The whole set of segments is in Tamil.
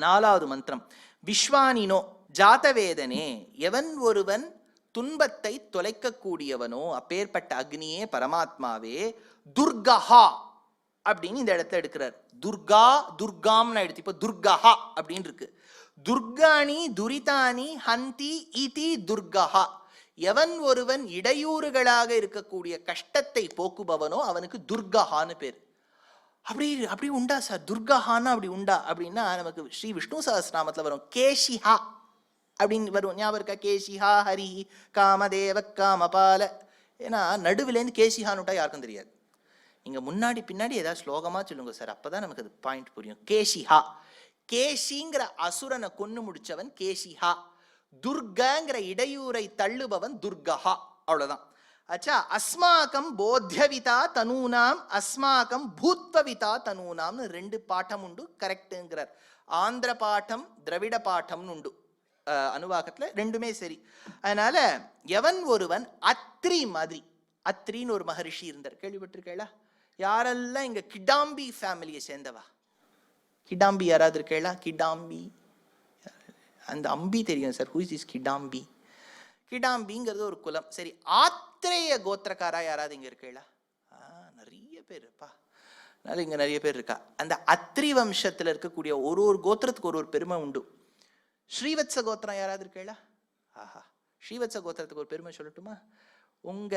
நாலாவது மந்திரம். விஸ்வானினோ ஜாதவேதனே, எவன் ஒருவன் துன்பத்தை தொலைக்கக்கூடியவனோ அப்பேற்பட்ட அக்னியே பரமாத்மாவே துர்கஹா அப்படின்னு இந்த இடத்துல எடுக்கிறார். துர்கா துர்காம்னு எடுத்து இப்போ துர்கஹா அப்படின்னு இருக்கு. துர்காணி துரிதானி ஹந்தி இதி துர்கஹா. எவன் ஒருவன் இடையூறுகளாக இருக்கக்கூடிய கஷ்டத்தை போக்குபவனோ அவனுக்கு துர்கஹான்னு பேர். அப்படி உண்டா சார்? துர்கஹான்னா அப்படி உண்டா அப்படின்னா நமக்கு ஸ்ரீ விஷ்ணு சஹஸ்ரநாமத்தில் வரும் கேஷிஹா அப்படின்னு வரும். ஞாபகம் இருக்கா? கேஷிஹா ஹரி காமதேவ காமபால. ஏன்னா நடுவிலேருந்து கேஷிஹான்னுட்டா யாருக்கும் தெரியாது. நீங்க முன்னாடி பின்னாடி ஏதாவது ஸ்லோகமா சொல்லுங்க சார், அப்பதான் நமக்கு அது பாயிண்ட் புரியும். கேஷிஹா, கேஷிங்கிற அசுரனை கொன்னு முடிச்சவன் கேஷிஹா. துர்கங்கிற இடையூரை தள்ளுபவன் துர்கஹா. அவ்வளவுதான். அச்சா, அஸ்மாக்கம் போத்தியவிதா தனூனாம் அஸ்மாக்கம் பூத்வவிதா தனூனாம்னு 2 பாட்டம் உண்டு. கரெக்டுங்கிறார். ஆந்திர பாட்டம் திராவிட பாட்டம்னு உண்டு அனுவாகத்துல, ரெண்டுமே சரி. அதனால எவன் ஒருவன் அத்ரி மாதிரி, அத்ரின்னு ஒரு மகரிஷி இருந்தார், கேள்விப்பட்டிருக்கேளா? யாரெல்லாம் இங்க கிடாம்பி ஃபேமிலியை சேர்ந்தவா? கிடாம்பி யாராவது இருக்கேளா? கிடாம்பி, அந்த அம்பி தெரியும் சார். Who is Kidambi? கிடாம்பிங்கிறது ஒரு குலம். சரி, ஆத்ரேய கோத்திரக்காரா யாராவது இங்க இருக்கேளா? நிறைய பேர் இருப்பா. அதனால இங்க நிறைய பேர் இருக்கா. அந்த அத்ரி வம்சத்துல இருக்கக்கூடிய ஒரு கோத்திரத்துக்கு ஒரு பெருமை உண்டு. ஸ்ரீவத்ச கோத்திரம் யாராவது இருக்கேளா? ஆஹா, ஸ்ரீவத்ச கோத்திரத்துக்கு ஒரு பெருமை சொல்லட்டுமா? உங்க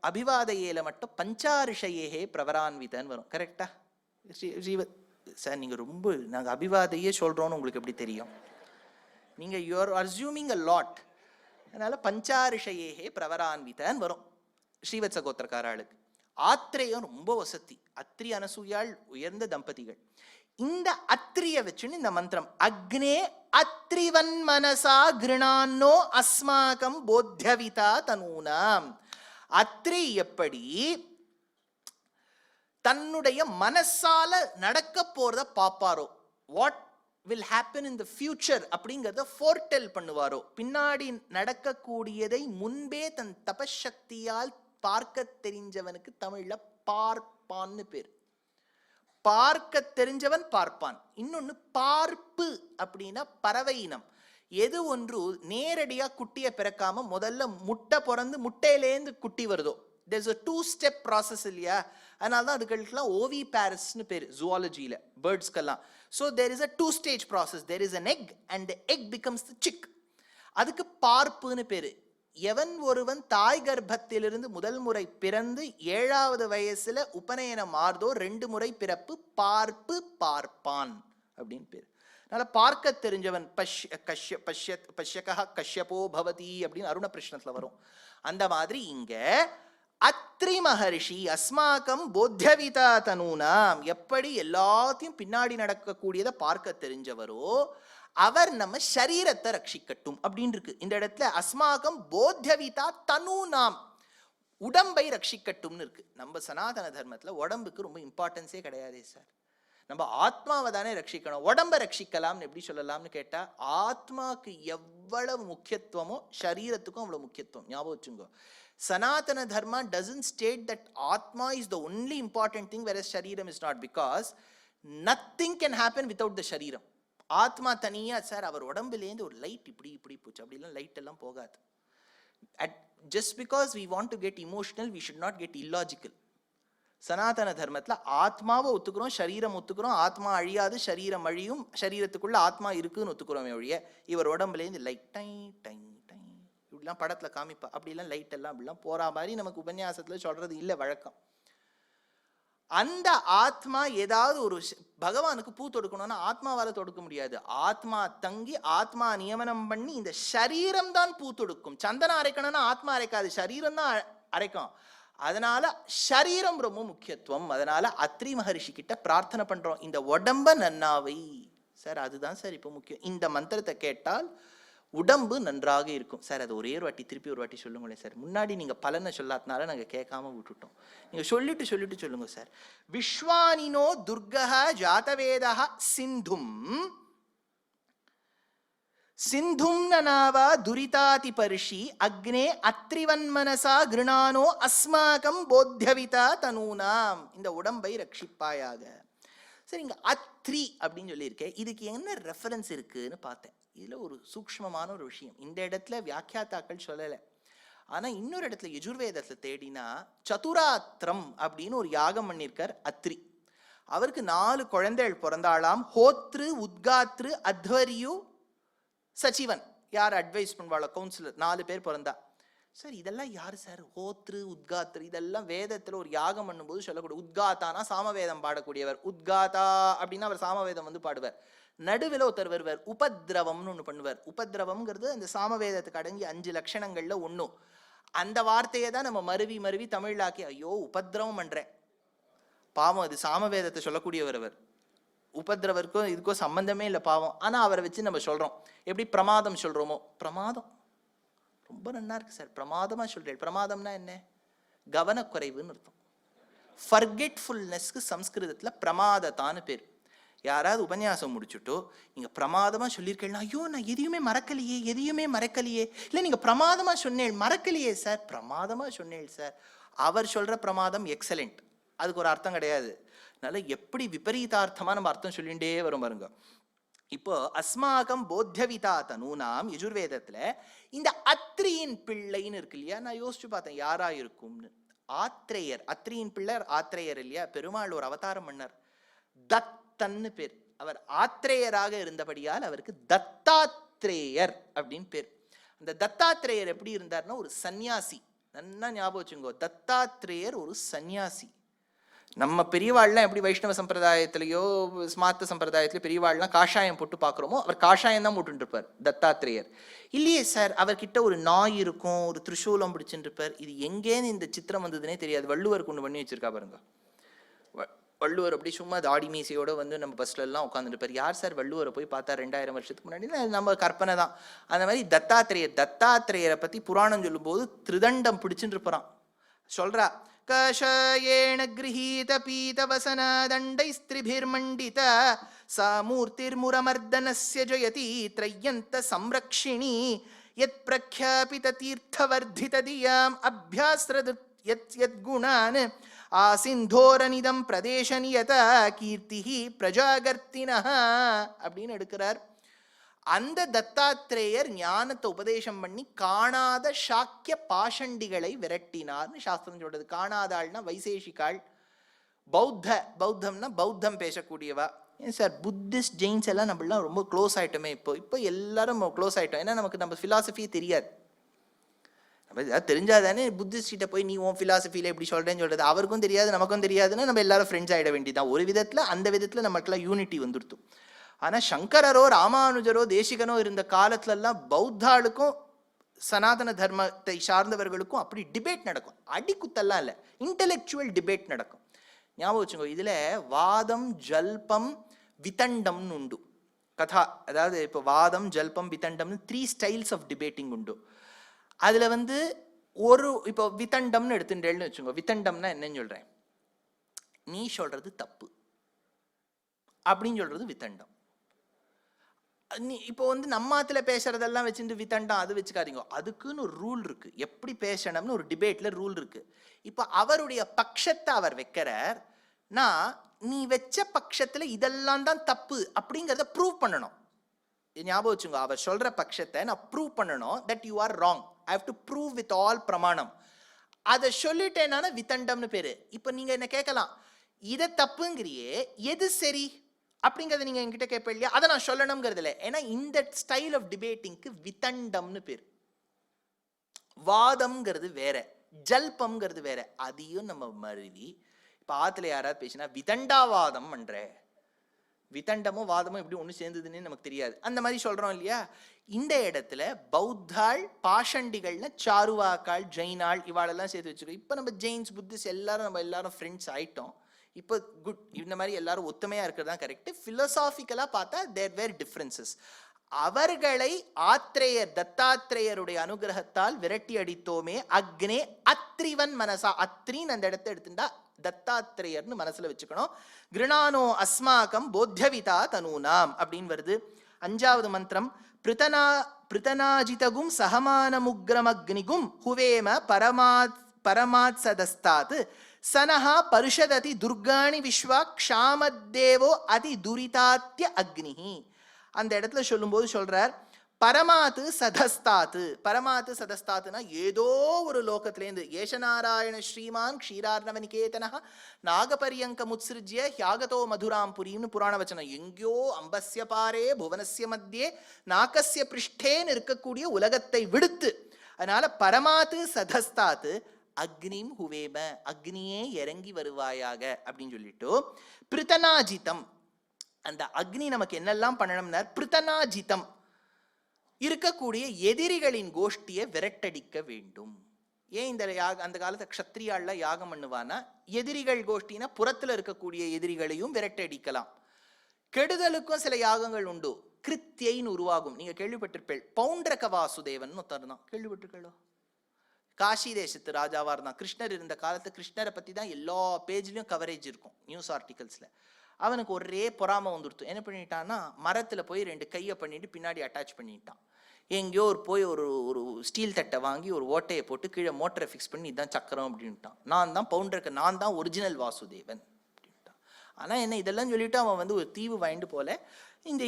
அபிவாதையில மட்டும் பஞ்சாரிஷையே பிரவரான்விதன்னு வரும். கரெக்டா? ஸ்ரீவத் சார், நீங்க ரொம்ப நாங்க அபிவாதையே சொல்றோம்னு உங்களுக்கு எப்படி தெரியும்? நீங்க யூஆர் அஸ்யூமிங் அ லாட். அதனால பஞ்சாரிஷையே பிரவரான்விதன்னு வரும் ஸ்ரீவத்ச கோத்திரக்காராளுக்கு. ஆத்ரேயம் ரொம்ப வசதி. அத்ரி அனசூயாள் உயர்ந்த தம்பதிகள். இந்த அத்ரிய வச்சுன்னு இந்த மந்திரம், அக்னே அத்ரிவன் மனசா கிருணான்னோ அஸ்மாகம் போத்தியவிதா தனூனாம். அத்ரி எப்படி தன்னுடைய மனசால நடக்க போறத பாப்பாரோ, what will happen in the future அப்படிங்கறத ஃபோர்டெல் பண்ணுவாரோ, பின்னாடி நடக்கக்கூடியதை முன்பே தன் தபசக்தியால் பார்க்க தெரிஞ்சவனுக்கு தமிழ்ல பார்ப்பான்னு பேர். பார்க்க தெரிஞ்சவன் பார்ப்பான். இன்னொன்னு பார்ப்பு அப்படின்னா பறவை இனம். எது ஒன்று நேரடியா குட்டிய பிறக்காம முதல்ல முட்டை பிறந்து முட்டையிலேருந்து குட்டி வருதோ, there's a 2-step process இல்லையா? அதனால தான் அதுக்கெல்லாம் ஓவி பாரிஸ்னு பேர் ஜுவாலஜியில, பேர்ட்ஸ்க்கெல்லாம். So there is a 2-stage process. there is an egg and the egg becomes the chick. அதுக்கு பார்ப்புன்னு பேரு. எவன் ஒருவன் தாய் கர்ப்பத்திலிருந்து முதல் முறை பிறந்து 7வது வயசுல உபநயனம் ஆர்தோ 2 முறை பிறப்பு பார்ப்பு பார்ப்பான் அப்படின்னு பேர். அதனால பார்க்க தெரிஞ்சவன் கஷ்யபோ பவதி அப்படின்னு அருண பிரஷ்னத்துல வரும். அந்த மாதிரி இங்க அத்ரி மகர்ஷி அஸ்மாக்கம் போத்தியவிதா தனூனாம், எப்படி எல்லாத்தையும் பின்னாடி நடக்கக்கூடியதை பார்க்க தெரிஞ்சவரோ அவர் நம்ம சரீரத்தை ரட்சிக்கட்டும் அப்படின்னு இருக்கு. இந்த இடத்துல அஸ்மாகம் போத்தியவிதா தனூனாம், உடம்பை ரட்சிக்கட்டும்னு இருக்கு. நம்ம சனாதன தர்மத்துல உடம்புக்கு ரொம்ப இம்பார்ட்டன்ஸே கிடையாதே சார். நம்ம ஆத்மாவை தானே ரட்சிக்கணும். உடம்பை ரட்சிக்கலாம்னு எப்படி சொல்லலாம்னு கேட்டா, ஆத்மாக்கு எவ்வளவு முக்கியத்துவமோ சரீரத்துக்கும் அவ்வளவு முக்கியத்துவம். ஞாபகம் வச்சுங்க. சனாதன தர்மா doesn't state that Atma is the only important thing whereas Shariram is not, because nothing can happen without the Shariram. ஆத்மா தனியா சார் அவர் உடம்புலேருந்து ஒரு லைட் இப்படி போச்சு அப்படிலாம் லைட் எல்லாம் போகாது. Just because we want to get emotional, we should not get illogical. சனாதன தர்மத்துல ஆத்மாவை ஒத்துக்கிறோம், சரீரம் ஒத்துக்கிறோம். ஆத்மா அழியாது, சரீரம் அழியும், சரீரத்துக்குள்ள ஆத்மா இருக்குன்னு ஒத்துக்கிறோமே ஒழிய இவர் உடம்புலேருந்து லைட் டை டை டை இப்படிலாம் படத்துல காமிப்பா, அப்படிலாம் லைட் எல்லாம் அப்படிலாம் போறா மாதிரி நமக்கு உபன்யாசத்துல சொல்றது இல்லை வழக்கம். அந்த ஆத்மா ஏதாவது ஒரு பகவானுக்கு பூ தொடுக்கணும்னா ஆத்மாவால தொடுக்க முடியாது. ஆத்மா தங்கி ஆத்மா நியமனம் பண்ணி இந்த சரீரம் தான் பூ தொடுக்கும். சந்தனம் அரைக்கணும்னா ஆத்மா அரைக்காது, சரீரம் தான் அரைக்கும். அதனால சரீரம் ரொம்ப முக்கியத்துவம். அதனால அத்ரி மகரிஷி கிட்ட பிரார்த்தனை பண்றோம், இந்த உடம்ப நன்னாவை சார். அதுதான் சார் இப்ப முக்கியம். இந்த மந்திரத்தை கேட்டால் உடம்பு நன்றாக இருக்கும் சார். அது ஒரே ஒரு வாட்டி திருப்பி ஒரு வாட்டி சொல்லுங்களேன் சார். முன்னாடி நீங்க பலனை சொல்லாதனால நாங்க கேட்காம விட்டுட்டோம். நீங்க சொல்லிட்டு சொல்லுங்க சார். விஸ்வானினோ துர்கஹ ஜாதவேதஹ சிந்தும் சிந்தும் நனாவா துரிதாதி பரிஷி அக்னே அத்ரிவன்மனசா கிருணானோ அஸ்மாகம் போத்தியவிதா தனூனாம். இந்த உடம்பை ரட்சிப்பாயாக. சரி, இங்க அத்ரி அப்படின்னு சொல்லியிருக்கேன், இதுக்கு என்ன ரெஃபரன்ஸ் இருக்குன்னு பார்த்தேன். இதுல ஒரு சூக்ஷ்மமான ஒரு விஷயம் இந்த இடத்துல வியாக்கியாத்தாக்கள் சொல்லலை. ஆனா இன்னொரு இடத்துல யஜுர்வேதத்துல தேடினா சதுராத்திரம் அப்படின்னு ஒரு யாகம் பண்ணியிருக்கார் அத்ரி. அவருக்கு 4 குழந்தைகள் பிறந்தாளாம். ஹோத்ரு, உத்காத்ரு, அத்வரியு, சச்சிவன். யார் அட்வைஸ் பண்ணுவாளோ கவுன்சிலர், 4 பேர் பிறந்தா. சார் இதெல்லாம் யாரு சார்? ஹோத்ரு, உத்காத்ரு இதெல்லாம் வேதத்துல ஒரு யாகம் பண்ணும்போது சொல்லக்கூடிய. உத்காத்தானா சாமவேதம் பாடக்கூடியவர். உத்காத்தா அப்படின்னா அவர் சாமவேதம் வந்து பாடுவார். நடுவில் ஒருத்தர் வருவார், உபத்ரவம்னு ஒண்ணு பண்ணுவார். உபத்ரவம்ங்கிறது அந்த சாமவேதத்துக்கு அடங்கி 5 லட்சணங்கள்ல ஒண்ணும். அந்த வார்த்தையை தான் நம்ம மருவி மருவி தமிழாக்கி ஐயோ உபத்ரவம் பண்றேன். பாவம், அது சாமவேதத்தை சொல்லக்கூடியவர் அவர். உபத்ரவருக்கும் இதுக்கும் சம்பந்தமே இல்லை பாவம். ஆனா அவரை வச்சு நம்ம சொல்றோம். எப்படி பிரமாதம் சொல்றோமோ, பிரமாதம் ரொம்ப நல்லா இருக்கு சார், பிரமாதமா சொல்றேன். பிரமாதம்னா என்ன? கவனக்குறைவுன்னு அர்த்தம். ஃபர்கெட்ஃபுல்னஸ்க்கு சம்ஸ்கிருதத்துல பிரமாதத்தான்னு பேர். யாராவது உபன்யாசம் முடிச்சுட்டோ நீங்க பிரமாதமா சொல்லியிருக்கீங்கன்னா, ஐயோ நான் எதையுமே மறக்கலையே, எதையுமே மறக்கலையே. இல்லை நீங்க பிரமாதமா சொன்னேன், மறக்கலையே சார். பிரமாதமா சொன்னேன் சார். அவர் சொல்ற பிரமாதம் எக்ஸலென்ட், அதுக்கு ஒரு அர்த்தம் கிடையாது. அதனால எப்படி விபரீதார்த்தமா நம்ம அர்த்தம் சொல்லிகிட்டே வரும் பாருங்க. இப்போ அஸ்மாகம் போத்தியவிதா தனூனாம் யஜுர்வேதத்துல இந்த அத்ரியின் பிள்ளைன்னு இருக்கு இல்லையா, நான் யோசிச்சு பார்த்தேன் யாரா இருக்கும்னு. ஆத்ரேயர், அத்ரியின் பிள்ளை ஆத்ரேயர் இல்லையா, பெருமாள் ஒரு அவதாரம் பண்ணார். தத்தன்னு பேர். அவர் ஆத்ரேயராக இருந்தபடியால் அவருக்கு தத்தாத்ரேயர் அப்படின்னு பேர். அந்த தத்தாத்ரேயர் எப்படி இருந்தார்னா ஒரு சன்னியாசி. நல்லா ஞாபகம் வச்சுங்கோ, தத்தாத்ரேயர் ஒரு சன்னியாசி. நம்ம பெரியவாள்லாம் எப்படி வைஷ்ணவ சம்பிரதாயத்திலேயோ ஸ்மார்த்த சம்பிரதாயத்திலயோ பெரியவாள்லாம் காஷாயம் போட்டு பார்க்குறோமோ, அவர் காஷாயம் தான் போட்டு இருப்பார் தத்தாத்ரேயர். இல்லையே சார், அவர்கிட்ட ஒரு நாய் இருக்கும், ஒரு திரிசூலம் பிடிச்சுட்டு இருப்பார். இது எங்கேன்னு இந்த சித்திரம் வந்ததுன்னே தெரியாது. வள்ளுவர் கொண்டு பண்ணி வச்சிருக்கா பாருங்க. வள்ளுவர் அப்படி சும்மா தாடி மீசையோட வந்து நம்ம பஸ்ல எல்லாம் உட்காந்துட்டு இருப்பார். யார் சார் வள்ளுவரை போய் பார்த்தா 2000 வருஷத்துக்கு முன்னாடி? நம்ம கற்பனை தான். அந்த மாதிரி தத்தாத்ரேயரை பத்தி புராணம் சொல்லும் போது திரிதண்டம் பிடிச்சுட்டு இருப்பான். சொல்றா, கஷயேன கிரஹீத பீதவசன தண்டைஸ்திரிபிர்மண்டித சாமூர்த்திர்முரமர்தனஸ்ய ஜயதி த்ரயந்த சம்ரக்ஷிணி யத் பிரக்யாபித தீர்த்தவர்தித தியாம் அப்யாஸ்ரது யத் குணான் ஆசிந்தோரனிதம் பிரதேசநியத கீர்த்திஹி பிரஜாகர்த்தினஹ அப்படின்னு எடுக்கிறார். அந்த தத்தாத்ரேயர் ஞானத்தை உபதேசம் பண்ணி காணாத சாக்கிய பாஷண்டிகளை விரட்டினார்னு சாஸ்திரம் சொல்றது. காணாத ஆள்னா வைசேஷிகாள், பௌத்தம்னா பௌத்தம் பேசக்கூடியவா. ஏன் சார் புத்திஸ்ட் ஜெயின்ஸ் எல்லாம் நம்மளாம் ரொம்ப க்ளோஸ் ஆயிட்டோமே. இப்போ எல்லாரும் க்ளோஸ் ஆயிட்டோம். ஏன்னா நமக்கு நம்ம ஃபிலாசபியே தெரியாது. நம்ம ஏதாவது தெரிஞ்சாதானே புத்திஸ்ட் கிட்ட போய் நீ உன் ஃபிலாசபியில எப்படி சொல்றேன்னு சொல்றது. அவருக்கும் தெரியாது நமக்கும் தெரியாதுன்னா நம்ம எல்லாரும் ஃப்ரெண்ட்ஸ் ஆகிட வேண்டியதான். ஒரு விதத்துல அந்த விதத்துல நமக்குலாம் யூனிட்டி வந்துடுத்து. ஆனா சங்கரரோ ராமானுஜரோ தேசிகனோ இருந்த காலத்துலலாம் பௌத்தாளுக்கும் சனாதன தர்மத்தை சார்ந்தவர்களுக்கும் அப்படி டிபேட் நடக்கும். அடிக்குத்தெல்லாம் இல்லை, இன்டெலெக்சுவல் டிபேட் நடக்கும். ஞாபகம் வச்சுக்கோ, இதுல வாதம் ஜல்பம் விதண்டம்னு உண்டு கதா. அதாவது இப்போ வாதம் ஜல்பம் விதண்டம்னு 3 ஸ்டைல்ஸ் ஆஃப் டிபேட்டிங் உண்டு. அதுல வந்து ஒரு இப்போ விதண்டம்னு எடுத்துட்டேன்னு வச்சுக்கோ. விதண்டம்னா என்னன்னு சொல்றேன், நீ சொல்றது தப்பு அப்படின்னு சொல்றது விதண்டம். நீ இப்போ வந்து நம்மாத்துல பேசுறதெல்லாம் வச்சுட்டு விதண்டம் அது வச்சுக்காதீங்க. அதுக்குன்னு ஒரு ரூல் இருக்கு, எப்படி பேசணும்னு ஒரு டிபேட்ல ரூல் இருக்கு. இப்போ அவருடைய பட்சத்தை அவர் வைக்கிறார். நான் நீ வச்ச பட்சத்துல இதெல்லாம் தான் தப்பு அப்படிங்கிறத ப்ரூவ் பண்ணணும். ஞாபகம் வச்சுங்க, அவர் சொல்ற பட்சத்தை நான் ப்ரூவ் பண்ணணும். That you are wrong, I have to prove with all பிரமாணம். அதை சொல்லிட்டேன்னா விதண்டம்னு பேரு. இப்போ நீங்க என்ன கேட்கலாம், இதை தப்புங்கிறியே எது சரி அப்படிங்கிறத நீங்க என்கிட்ட கேட்ப இல்லையா, அதை நான் சொல்லணுங்கிறது இல்லை. ஏன்னா இந்த ஸ்டைல் ஆஃப் டிபேட்டிங்க்கு விதண்டம்னு பேர். வாதம்ங்கிறது வேற, ஜல்பம்ங்கிறது வேற. அதையும் நம்ம மருவி இப்போ ஆத்துல யாராவது பேசினா விதண்டாவாதம் பண்ற, விதண்டமும் வாதமும் எப்படி ஒன்று சேர்ந்ததுன்னு நமக்கு தெரியாது. அந்த மாதிரி சொல்றோம் இல்லையா. இந்த இடத்துல பௌத்தாள் பாஷண்டிகள்னு சாருவாக்காள் ஜெயினாள் இவாளெல்லாம் சேர்த்து வச்சுக்கோ. இப்போ நம்ம ஜெயின்ஸ் புத்திஸ்ட் எல்லாரும் ஃப்ரெண்ட்ஸ் ஆயிட்டோம். இப்போ குட், இந்த மாதிரி எல்லாரும் ஒத்துமையா இருக்கிறது தான் கரெக்ட். பிலோசாபிக்கலா பார்த்தா தேர் வேர் டிஃபரன்சஸ். அவர்களை ஆத்ரேயர் தத்தாத்ரேயருடைய அனுகிரகத்தால் விரட்டி அடித்தோமே அக்னே அத்ரிவன் மனசா. அத்ரின்னு அந்த இடத்தை எடுத்துட்டா தத்தாத்ரேயர்னு மனசுல வச்சுக்கணும். கிருணானோ அஸ்மாகம் போத்தியவிதா தனூனாம் அப்படின்னு வருது. 5வது மந்திரம், பிருத்தனாஜிதகும் சகமான முக்ரமக்னிகும் ஹுவேம பரமாத் சதஸ்தாத் சனஹா பரிஷததி துர்காணி விஸ்வா க்ஷாமத்தேவோ அதி துரிதாத்திய அக்னிஹி. அந்த இடத்துல சொல்லும்போது சொல்றார், பரமாத்து சதஸ்தாத்து. பரமாத்து சதஸ்தாத்துனா ஏதோ ஒரு லோகத்திலேருந்து, ஏஷநாராயண ஸ்ரீமான் க்ஷீரார்ணவநிகேதனஹ நாகபரியங்க முத்சிருஜ்ய ஹியாகதோ மதுராம் புரின்னு புராண வச்சனம். எங்கேயோ அம்பஸ்ய பாரே புவனஸ்ய மத்தியே நாகஸ்ய பிருஷ்டேன்னு இருக்கக்கூடிய உலகத்தை விடுத்து, அதனால பரமாத்து சதஸ்தாத்து அக்னிம் ஹுவேம, அக்னியே இறங்கி வருவாயாக அப்படின்னு சொல்லிட்டு, பிரித்தனாஜிதம், அந்த அக்னி நமக்கு என்னெல்லாம் பண்ணணும்னா, பிரித்தனாஜிதம் இருக்கக்கூடிய எதிரிகளின் கோஷ்டியை விரட்டடிக்க வேண்டும். ஏன் இந்த அந்த காலத்தை க்ஷத்ரியால யாகம் பண்ணுவானா, எதிரிகள் கோஷ்டினா புறத்துல இருக்கக்கூடிய எதிரிகளையும் விரட்டடிக்கலாம். கெடுதலுக்கும் சில யாகங்கள் உண்டு. கிருத்தியைன்னு உருவாகும். நீங்க கேள்விப்பட்டிருப்பேள். பவுண்டரக வாசுதேவன் ஒருத்தர் தான், கேள்விப்பட்டிருக்கோ? காஷி தேசத்து ராஜாவா இருந்தான். கிருஷ்ணர் இருந்த காலத்து கிருஷ்ணரை பத்தி தான் எல்லா பேஜ்லயும் கவரேஜ் இருக்கும் நியூஸ் ஆர்டிகல்ஸ்ல. அவனுக்கு ஒரே பொறாம வந்துடுத்து. என்ன பண்ணிட்டான்னா, மரத்துல போய் 2 கையை பண்ணிட்டு பின்னாடி அட்டாச் பண்ணிட்டான். எங்கேயோ போய் ஒரு ஸ்டீல் தட்டை வாங்கி ஒரு ஓட்டையை போட்டு கீழே மோட்டரை ஃபிக்ஸ் பண்ணி இதுதான் சக்கரம் அப்படின்ட்டான். நான் தான் பவுண்டருக்கு, நான் தான் ஒரிஜினல் வாசுதேவன் அப்படின்ட்டான். ஆனா என்ன, இதெல்லாம் சொல்லிட்டு அவன் ஒரு தீவு வாங்கிட்டு போல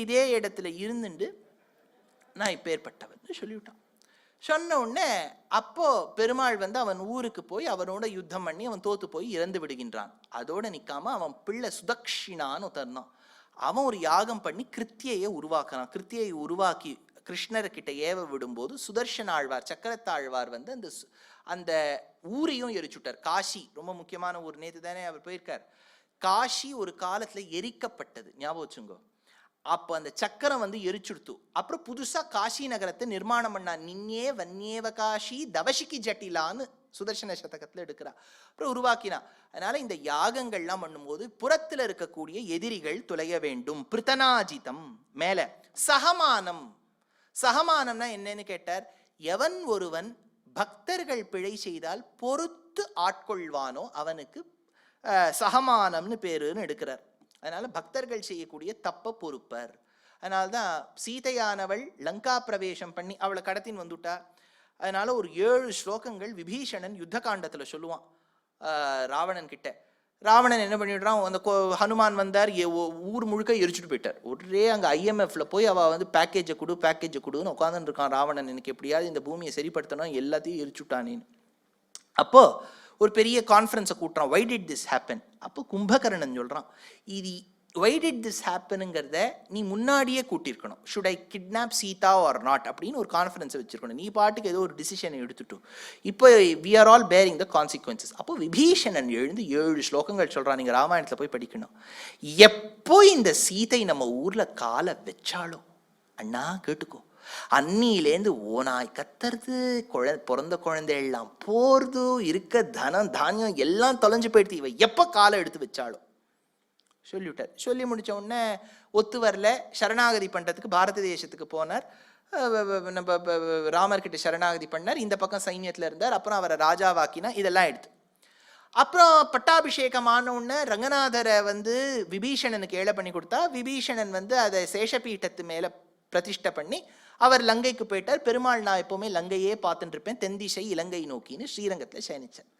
இதே இடத்துல இருந்துட்டு நான் இப்பேற்பட்டவன் சொல்லிவிட்டான். சொன்ன உடனே அப்போ பெருமாள் அவன் ஊருக்கு போய் அவனோட யுத்தம் பண்ணி அவன் தோத்து போய் இறந்து விடுகின்றான். அதோட நிக்காம அவன் பிள்ளை சுதக்ஷினான்னு தருனான். அவன் ஒரு யாகம் பண்ணி கிருத்தியை உருவாக்குறான். கிருத்தியை உருவாக்கி கிருஷ்ணர்கிட்ட ஏவ விடும்போது சுதர்ஷன ஆழ்வார், சக்கரத்தாழ்வார் அந்த ஊரையும் எரிச்சுட்டார். காஷி ரொம்ப முக்கியமான ஊர். நேத்து தானே அவர் போயிருக்கார். காஷி ஒரு காலத்துல எரிக்கப்பட்டது, ஞாபகம் வச்சுங்கோ. அப்ப அந்த சக்கரம் எரிச்சுடுத்து. அப்புறம் புதுசா காஷி நகரத்தை நிர்மாணம் பண்ணா. நின்னே வன்யேவ காஷி தவசிக்கு ஜட்டிலான்னு சுதர்சன சதகத்துல எடுக்கிறா. அப்புறம் உருவாக்கினா. அதனால இந்த யாகங்கள்லாம் பண்ணும்போது புறத்துல இருக்கக்கூடிய எதிரிகள் துளைய வேண்டும். பிரித்தனாஜிதம். மேல சகமானம். சகமானம்னா என்னன்னு கேட்டார், எவன் ஒருவன் பக்தர்கள் பிழை செய்தால் பொறுத்து ஆட்கொள்வானோ அவனுக்கு சகமானம்னு பேருன்னு எடுக்கிறார். அதனால பக்தர்கள் செய்யக்கூடிய தப்ப பொறுப்பர். அதனால்தான் சீதையானவள் லங்கா பிரவேசம் பண்ணி அவளை கடத்தின் வந்துட்டா. அதனால ஒரு 7 ஸ்லோகங்கள் விபீஷணன் யுத்த காண்டத்துல சொல்லுவான் ராவணன் கிட்ட. ராவணன் என்ன பண்ணிடுறான், அந்த ஹனுமான் வந்தார், ஊர் முழுக்க எரிச்சுட்டு போயிட்டார். ஒரே அங்கே IMFல போய் அவள் பேக்கேஜை கொடுன்னு உட்காந்துட்டு இருக்கான் ராவணன். எனக்கு எப்படியாவது இந்த பூமியை சரிப்படுத்தணும், எல்லாத்தையும் எரிச்சுட்டானேன்னு. அப்போ ஒரு பெரிய கான்ஃபரன்ஸை கூட்டுறான். Why did this happen? அப்போ கும்பகர்ணன் சொல்றான், இது வை டிட் திஸ் ஹேப்பனுங்கிறத நீ முன்னாடியே கூட்டியிருக்கணும். Should I kidnap Sita or not அப்படின்னு ஒரு கான்ஃபரன்ஸை வச்சிருக்கணும். நீ பாட்டுக்கு ஏதோ ஒரு டிசிஷனை எடுத்துட்டு இப்போ we are all bearing the consequences. அப்போ விபீஷணன் எழுந்து 7 ஸ்லோகங்கள் சொல்றான். நீங்க ராமாயணத்துல போய் படிக்கணும். எப்போ இந்த சீதை நம்ம ஊர்ல காலை வச்சாலோ, அண்ணா கேட்டுக்கோ, அன்னியிலேருந்து ஓனாய் கத்துறது, பிறந்த குழந்தை எல்லாம் போறது, இருக்க தனம் தானியம் எல்லாம் தொலைஞ்சு போயிடுது. இவ எப்ப காலை எடுத்து வச்சாலும் சொல்லிவிட்டார். சொல்லி முடிச்ச உடனே ஒத்து வரல. சரணாகதி பண்றதுக்கு பாரத தேசத்துக்கு போனார். நம்ம ராமர்கிட்ட சரணாகதி பண்ணார். இந்த பக்கம் சைன்யத்துல இருந்தார். அப்புறம் அவரை ராஜாவாக்கினா. இதெல்லாம் எடுத்து அப்புறம் பட்டாபிஷேகமான உடனே ரங்கநாதரை விபீஷணனுக்கு ஏழை பண்ணி கொடுத்தா. விபீஷணன் அதை சேஷபீட்டத்து மேல பிரதிஷ்டை பண்ணி அவர் லங்கைக்கு போயிட்டார். பெருமாள் நான் எப்பவுமே லங்கையே பார்த்துட்டு இருப்பேன், தென்திசை இலங்கை நோக்கின்னு ஸ்ரீரங்கத்தில் சயனிச்சார்.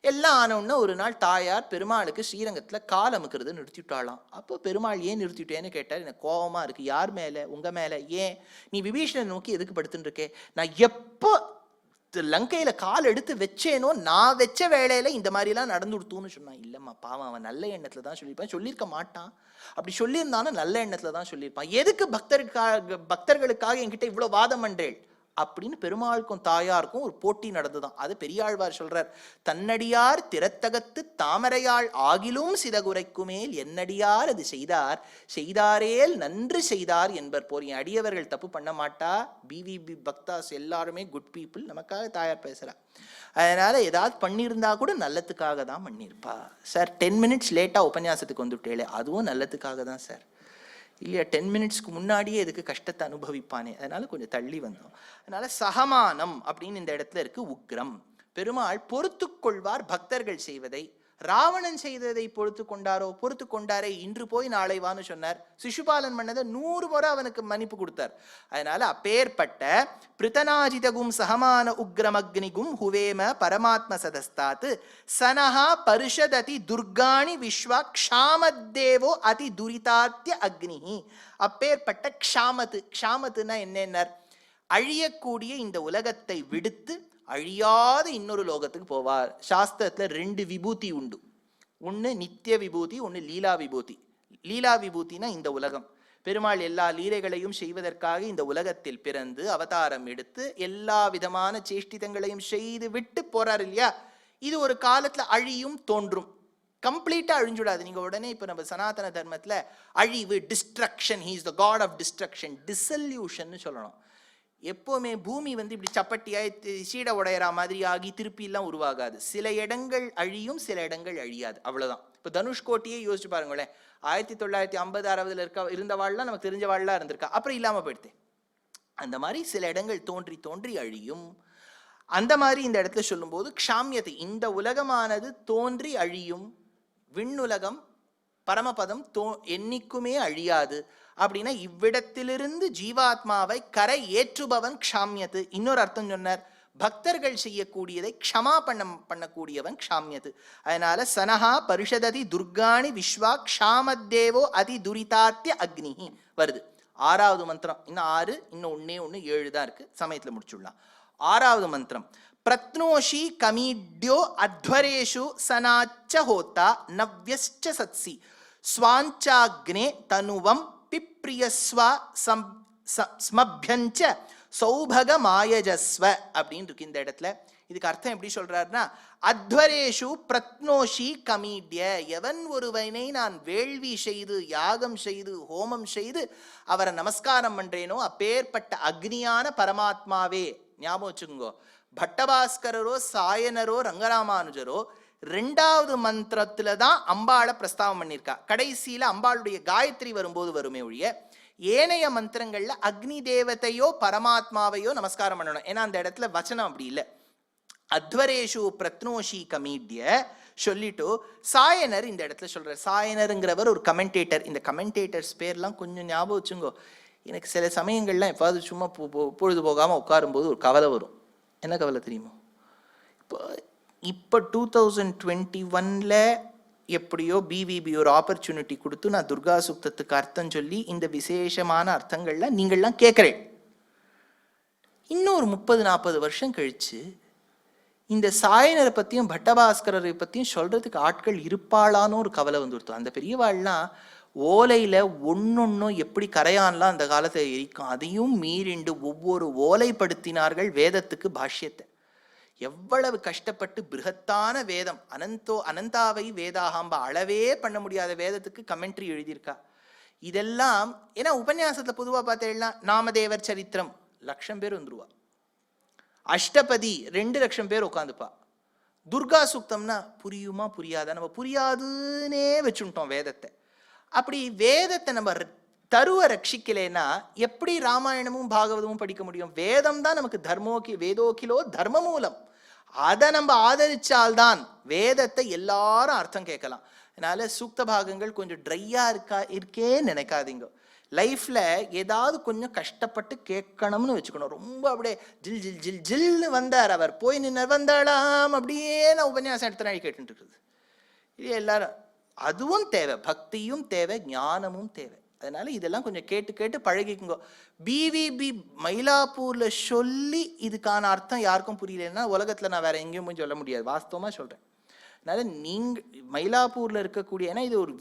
எல்லாம் ஆனவுடனே ஒரு நாள் தாயார் பெருமாளுக்கு ஸ்ரீரங்கத்தில் கால் அமுக்கிறது நிறுத்திவிட்டாளாம். அப்போ பெருமாள் ஏன் நிறுத்திவிட்டேன்னு கேட்டார். எனக்கு கோபமா இருக்கு. யார் மேலே? உங்க மேலே. ஏன்? நீ விபீஷணனை நோக்கி எதுக்கு படுத்துட்டு இருக்கே? நான் எப்போ லங்கையில கால் எடுத்து வச்சேனோ நான் வச்ச வேலையில இந்த மாதிரிலாம் நடந்து கொடுத்தோன்னு சொன்னான். இல்லம்மா பாவம், அவன் நல்ல எண்ணத்துல தான் சொல்லியிருப்பான். சொல்லியிருக்க மாட்டான். அப்படி சொல்லியிருந்தாலும் நல்ல எண்ணத்துல தான் சொல்லியிருப்பான். எதுக்கு பக்தர்களுக்காக என்கிட்ட இவ்வளவு வாதம் பண்றேள் அப்படின்னு பெருமாளுக்கும் தாயாருக்கும் ஒரு போட்டி நடந்துதான். அது பெரியாழ்வார் சொல்றார். தன்னடியார் திறத்தகத்து தாமரையாள் ஆகிலும் சிதகுரைக்குமேல் என்னடியார் அது செய்தார், செய்தாரேல் நன்று செய்தார் என்பர் போர். என் அடியவர்கள் தப்பு பண்ண மாட்டா. பிவிபி பக்தாஸ் எல்லாருமே குட் பீப்புள். நமக்காக தாயார் பேசுறா. அதனால ஏதாவது பண்ணியிருந்தா கூட நல்லத்துக்காக தான் பண்ணியிருப்பா. சார் 10 மினிட்ஸ் லேட்டா உபன்யாசத்துக்கு வந்துட்டேளே, அதுவும் நல்லத்துக்காக தான் சார். இல்லையா? 10 மினிட்ஸ்க்கு முன்னாடியே இதுக்கு கஷ்டத்தை அனுபவிப்பானே, அதனால கொஞ்சம் தள்ளி வந்தோம். அதனால சகமானம் அப்படின்னு இந்த இடத்துல இருக்கு. உக்ரம். பெருமாள் பொறுத்து கொள்வார் பக்தர்கள் செய்வதை. ராவணன் செய்ததை பொறுத்து கொண்டாரே, இன்று போய் நாளை வான்னு சொன்னார். சிசுபாலன் பண்ணதை 100 முறை அவனுக்கு மன்னிப்பு கொடுத்தார். அதனால அப்பேற்பட்ட பிரித்தனாஜிதகும் சகமான உக்ரமக்னிகும் ஹுவேம பரமாத்ம சதஸ்தாத் சனஹா பரிஷததி துர்காணி விஸ்வா க்ஷாமத்தேவோ அதி துரிதாத்திய அக்னி. அப்பேற்பட்ட க்ஷாமத்துனா என்னென்னர்? அழியக்கூடிய இந்த உலகத்தை விடுத்து அழியாத இன்னொரு லோகத்துக்கு போவார். சாஸ்திரத்துல 2 விபூதி உண்டு. ஒன்று நித்திய விபூதி, ஒன்று லீலா விபூதி. லீலா விபூதினா இந்த உலகம். பெருமாள் எல்லா லீலைகளையும் செய்வதற்காக இந்த உலகத்தில் பிறந்து அவதாரம் எடுத்து எல்லா விதமான சேஷ்டிதங்களையும் செய்து விட்டு போறார் இல்லையா? இது ஒரு காலத்துல அழியும், தோன்றும். கம்ப்ளீட்டா அழிஞ்சுடாது. நீங்க உடனே இப்ப நம்ம சனாதன தர்மத்துல அழிவு, destruction, he is the god of destruction, dissolution சொல்லணும். எப்போவுமே பூமி இப்படி சப்பட்டியாய் சீட உடையறா மாதிரி ஆகி திருப்பி எல்லாம் உருவாகாது. சில இடங்கள் அழியும், சில இடங்கள் அழியாது, அவ்வளவுதான். இப்போ தனுஷ்கோட்டியே யோசிச்சு பாருங்களேன். 1950-60 இருந்தவாள்லாம் நமக்கு தெரிஞ்சவாள்லாம் இருந்திருக்கா, அப்புறம் இல்லாம போயிடுது. அந்த மாதிரி சில இடங்கள் தோன்றி தோன்றி அழியும். அந்த மாதிரி இந்த இடத்துல சொல்லும்போது க்ஷாமியத்தை, இந்த உலகமானது தோன்றி அழியும், விண்ணுலகம் பரமபதம் என்னைக்குமே அழியாது. அப்படின்னா இவ்விடத்திலிருந்து ஜீவாத்மாவை கரை ஏற்றுபவன் க்ஷாமியத்து. இன்னொரு அர்த்தம் சொன்னார், பக்தர்கள் செய்யக்கூடியதை க்ஷமா பண்ணக்கூடியவன் க்ஷாமியத்து. அதனால சனஹா பரிஷததி துர்காணி விஸ்வா க்ஷாமத்தேவோ அதி துரிதாத்திய அக்னி வருது. 6வது மந்திரம். இன்னும் 6, இன்னும் 1 7 தான் இருக்கு, சமயத்துல முடிச்சுடலாம். 6வது மந்திரம். பிரத்னோஷி கமீட்யோ அத்வரேஷு சனாச்ச ஹோத்தா நவ்யஸ்ச சத்சி ஸ்வாஞ்சாக்னே தனுவம் பிப்ரியஸ்வா ஸ்மப்யஞ்ச சௌபக மாயஜஸ்வ அப்படின்னு இருக்கு இந்த இடத்துல. இதுக்கு அர்த்தம் எப்படி சொல்றாருன்னா, அத்வரேஷு பிரத்னோஷி கமீட்ய, எவன் ஒருவனை நான் வேள்வி செய்து யாகம் செய்து ஹோமம் செய்து அவரை நமஸ்காரம் பண்றேனோ அப்பேற்பட்ட அக்னியான பரமாத்மாவே. ஞாபகம் வச்சுக்கோங்க, பட்டபாஸ்கரரோ சாயனரோ ரங்கராமானுஜரோ 2வது மந்திரத்துல தான் அம்பாளை பிரஸ்தாவம் பண்ணியிருக்கா. கடைசியில அம்பாளுடைய காயத்ரி வரும்போது வருமே ஒழிய ஏனைய மந்திரங்கள்ல அக்னி தேவதையோ பரமாத்மாவையோ நமஸ்காரம் பண்ணணும். ஏன்னா அந்த இடத்துல வச்சனம் அப்படி இல்லை. அத்வரேஷு பிரத்னோஷி கமீட்ய சொல்லிட்டு சாயனர் இந்த இடத்துல சொல்றார். சாயனருங்கிறவர் ஒரு கமெண்டேட்டர். இந்த கமெண்டேட்டர்ஸ் பேர்லாம் கொஞ்சம் ஞாபகம் வச்சுங்கோ. எனக்கு சில சமயங்கள்லாம் எப்பாவது சும்மா பொழுது போகாம உட்காரும்போது ஒரு கவலை வரும். என்ன கவலை தெரியுமோ? இப்போ 2021ல் எப்படியோ பிவிபி ஒரு ஆப்பர்ச்சுனிட்டி கொடுத்து நான் துர்கா சுக்தத்துக்கு அர்த்தம் சொல்லி இந்த விசேஷமான அர்த்தங்கள்ல நீங்கள்லாம் கேட்குறேன். இன்னொரு 30-40 வருஷம் கழிச்சு இந்த சாயனரை பற்றியும் பட்டபாஸ்கரரை பற்றியும் சொல்றதுக்கு ஆட்கள் இருப்பாளான்னு ஒரு கவலை வந்துடுத்தோம். அந்த பெரியவாள்லாம் ஓலையில் ஒன்னொன்னும் எப்படி கரையான்லாம் அந்த காலத்தில் இருக்கும், அதையும் மீறிண்டு ஒவ்வொரு ஓலைப்படுத்தினார்கள் வேதத்துக்கு பாஷ்யத்தை. எவ்வளவு கஷ்டப்பட்டு பிருகத்தான வேதம், அனந்தாவை வேதாகாம்ப அளவே பண்ண முடியாத வேதத்துக்கு கமெண்ட்ரி எழுதியிருக்கா. இதெல்லாம் ஏன்னா உபன்யாசத்துல பொதுவாக பார்த்தேன்னா நாமதேவர் சரித்திரம் 1,00,000 பேர் வந்துருவா, அஷ்டபதி 2 லட்சம் பேர் உட்காந்துப்பா. துர்கா சுக்தம்னா புரியுமா புரியாதா? நம்ம புரியாதுன்னே வச்சுட்டோம் வேதத்தை. அப்படி வேதத்தை நம்ம தருவ ரட்சிக்கலைன்னா எப்படி ராமாயணமும் பாகவதமும் படிக்க முடியும்? வேதம் தான் நமக்கு வேதோக்கிலோ தர்ம மூலம். அதை நம்ம ஆதரிச்சால்தான் வேதத்தை எல்லாரும் அர்த்தம் கேட்கலாம். அதனால சூக்த பாகங்கள் கொஞ்சம் ட்ரையா இருக்கே நினைக்காதீங்க. லைஃப்ல ஏதாவது கொஞ்சம் கஷ்டப்பட்டு கேட்கணும்னு வச்சுக்கணும். ரொம்ப அப்படியே ஜில் ஜில் ஜில் ஜில்னு வந்தார் அவர், போய் நின்று வந்தாளாம் அப்படியே நான் உபன்யாசம் எடுத்து நாள் கேட்டுட்டு இருக்குது. இது எல்லாரும் அதுவும் தேவை, பக்தியும் தேவை, ஞானமும் தேவை. அதனால இதெல்லாம் கொஞ்சம் கேட்டு கேட்டு பழகிக்குங்க. பிவிபி மயிலாப்பூர்ல சொல்லி இதுக்கான அர்த்தம் யாருக்கும் புரியலன்னா உலகத்துல நான் வேற எங்கேயும் போய் சொல்ல முடியாது, வாஸ்தவமா சொல்றேன். அதனால நீங்க மயிலாப்பூர்ல இருக்கக்கூடிய, ஏன்னா இது ஒரு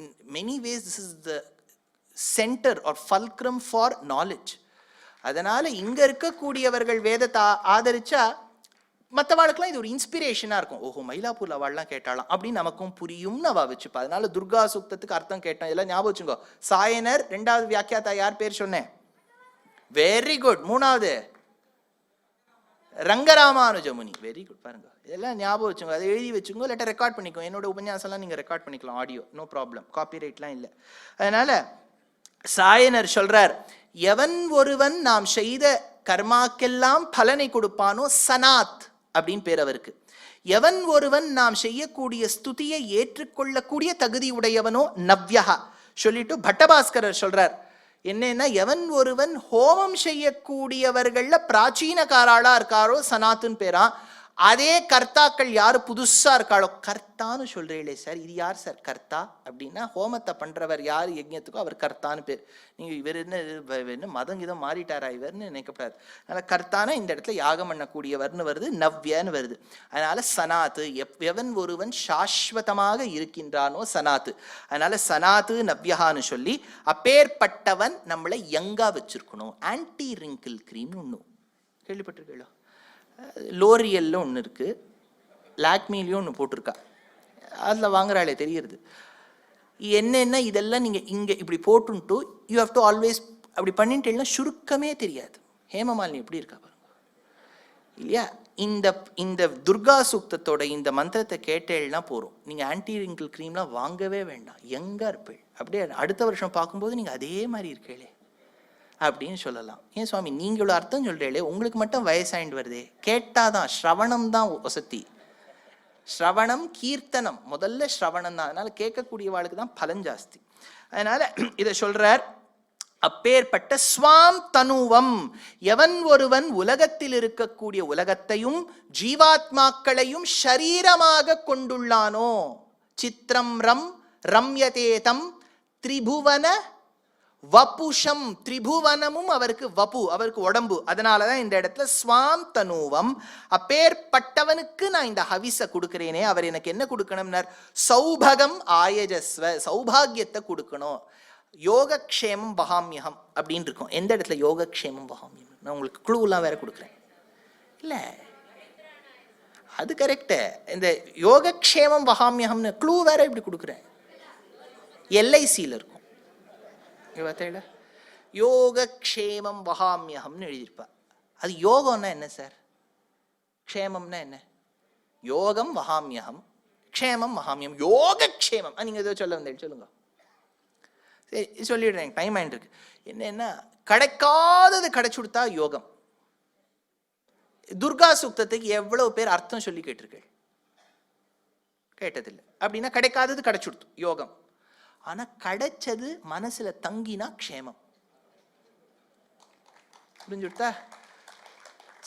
in many ways this is the centre or fulcrum for knowledge. அதனால இங்க இருக்கக்கூடியவர்கள் வேதத்தை ஆதரிச்சா மற்றவாளுக்கெல்லாம் இது ஒரு இன்ஸ்பிரேஷனா இருக்கும். ஓஹோ, மயிலாப்பூர்ல அவள்லாம் கேட்டாலாம் அப்படின்னு நமக்கும் புரியும்னு அவ வச்சுப்பா. அதனால துர்கா சுக்தத்துக்கு அர்த்தம் கேட்டோம், எல்லாம் ஞாபகம் வச்சுக்கோ. சாயனர் 2வது வியாக்கியாத்தா யார் பேர் சொன்னேன்? Very good. 3வது ரங்கராமானுஜமுனி. Very good. பாருங்க, இதெல்லாம் ஞாபகம் வச்சுக்கோ, அதை எழுதி வச்சுக்கோ, இல்லாட்ட ரெக்கார்ட் பண்ணிக்கோ. என்னோட உபன்யாசம்லாம் நீங்க ரெக்கார்ட் பண்ணிக்கலாம், ஆடியோ, நோ ப்ராப்ளம், காப்பிரைட்லாம் இல்லை. அதனால சாயனர் சொல்றார், எவன் ஒருவன் நாம் செய்த கர்மாக்கெல்லாம் பலனை கொடுப்பானோ சனாத் அப்படின்னு பேர் அவருக்கு. எவன் ஒருவன் நாம் செய்யக்கூடிய ஸ்துதியை ஏற்றுக்கொள்ளக்கூடிய தகுதி உடையவனோ நவ்யஹா சொல்லிட்டு பட்டபாஸ்கரர் சொல்றார் என்னன்னா, எவன் ஒருவன் ஹோமம் செய்யக்கூடியவர்கள்ல பிராச்சீனக்காராளா இருக்காரோ சனாத்துன்னு பேரா. அதே கர்த்தாக்கள் யாரு புதுசா இருக்காளோ, கர்த்தான்னு சொல்றீங்களே சார், இது யார் சார் கர்த்தா அப்படின்னா, ஹோமத்தை பண்றவர் யார் யஜ்ஞத்துக்கோ அவர் கர்த்தான்னு பேர். நீங்க இவர் என்ன மதம் இதம் மாறிட்டாரா இவர்னு நினைக்கப்படாது. அதனால கர்த்தானா இந்த இடத்துல யாகம் பண்ணக்கூடியவர்னு வருது, நவ்யன்னு வருது. அதனால சனாத்து, எவன் ஒருவன் சாஸ்வதமாக இருக்கின்றானோ சனாத்து. அதனால சனாத்து நவ்யஹான்னு சொல்லி அப்பேற்பட்டவன் நம்மளை யங்கா வச்சிருக்கணும். ஆன்டி ரிங்கிள் கிரீம்னு ஒன்று கேள்விப்பட்டிருக்கீங்களோ? லோரியல்ல ஒன்று இருக்குது, லாக்மிலையும் ஒன்று போட்டிருக்கா, அதில் வாங்குறாளே தெரியுது. என்னென்ன இதெல்லாம் நீங்கள் இங்கே இப்படி போட்டுன்ட்டு யூ ஹவ் டு ஆல்வேஸ் அப்படி பண்ணிட்டேன்னா சுருக்கமே தெரியாது. ஹேமமாலினி எப்படி இருக்கா பாருங்க இல்லையா? இந்த துர்கா சூக்தத்தோட இந்த மந்திரத்தை கேட்டேன்னா போகிறோம், நீங்கள் ஆன்டி ரிங்கிள் க்ரீம்லாம் வாங்கவே வேண்டாம், எங்கே இருப்பேள். அப்படியே அடுத்த வருஷம் பார்க்கும்போது நீங்கள் அதே மாதிரி இருக்கேளே அப்படின்னு சொல்லலாம். ஏன் சுவாமி நீங்க இவ்வளோ அர்த்தம் சொல்றீங்களே, உங்களுக்கு மட்டும் வயசாயிட்டு வருதே? கேட்டாதான், ஸ்ரவணம் தான் வசதி. ஸ்ரவணம் கீர்த்தனம், முதல்ல ஸ்ரவணம் தான். அதனால கேட்கக்கூடியவாளுக்கு தான் பலன் ஜாஸ்தி. அதனால இதை சொல்றார். அப்பேற்பட்ட ஸ்வாம் தனுவம், எவன் ஒருவன் உலகத்தில் இருக்கக்கூடிய உலகத்தையும் ஜீவாத்மாக்களையும் ஷரீரமாக கொண்டுள்ளானோ, சித்திரம் ரம் ரம்யதேதம் திரிபுவன வபுஷம், திரிபுவனமும் அவருக்கு வபு, அவருக்கு உடம்பு. அதனாலதான் இந்த இடத்துல ஸ்வாம் தனுவம், அப்பேற்பட்டவனுக்கு நான் இந்த ஹவிஸை கொடுக்கிறேனே, அவர் எனக்கு என்ன கொடுக்கணும்னார், சௌபகம் ஆயஜஸ்வ, சௌபாகியத்தை கொடுக்கணும். யோகக்ஷேமம் வகாமியகம் அப்படின்னு இருக்கும். எந்த இடத்துல யோகக்ஷேமம் வகாமியம், நான் உங்களுக்கு க்ளூலாம் வேற கொடுக்குறேன் இல்ல, அது கரெக்டு. இந்த யோகக்ஷேமம் வகாமியகம்னு க்ளூ வேற இப்படி கொடுக்குறேன், எல்ஐசியில் இருக்கும். யோகக்ஷேமம் வகாமியகம்னு எழுதியிருப்பா. அது யோகம்னா என்ன சார், க்ஷேமம்னா என்ன? யோகம் வகாமியகம், க்ஷேமம் வகாமியம், யோகக்ஷேமம். நீங்க ஏதோ சொல்ல வந்தேன், சொல்லுங்க. சரி சொல்லிடுறேன், டைம் ஆயிட்டு இருக்கு. என்னன்னா, கிடைக்காதது கிடைச்சு கொடுத்தா யோகம். துர்கா சூக்தத்துக்கு எவ்வளவு பேர் அர்த்தம் சொல்லி கேட்டிருக்கேன்? கேட்டதில்லை. அப்படின்னா கிடைக்காதது கிடைச்சு கொடுத்து யோகம். ஆனா கிடைச்சது மனசுல தங்கினா க்ஷேமம். புரிஞ்சுட்டா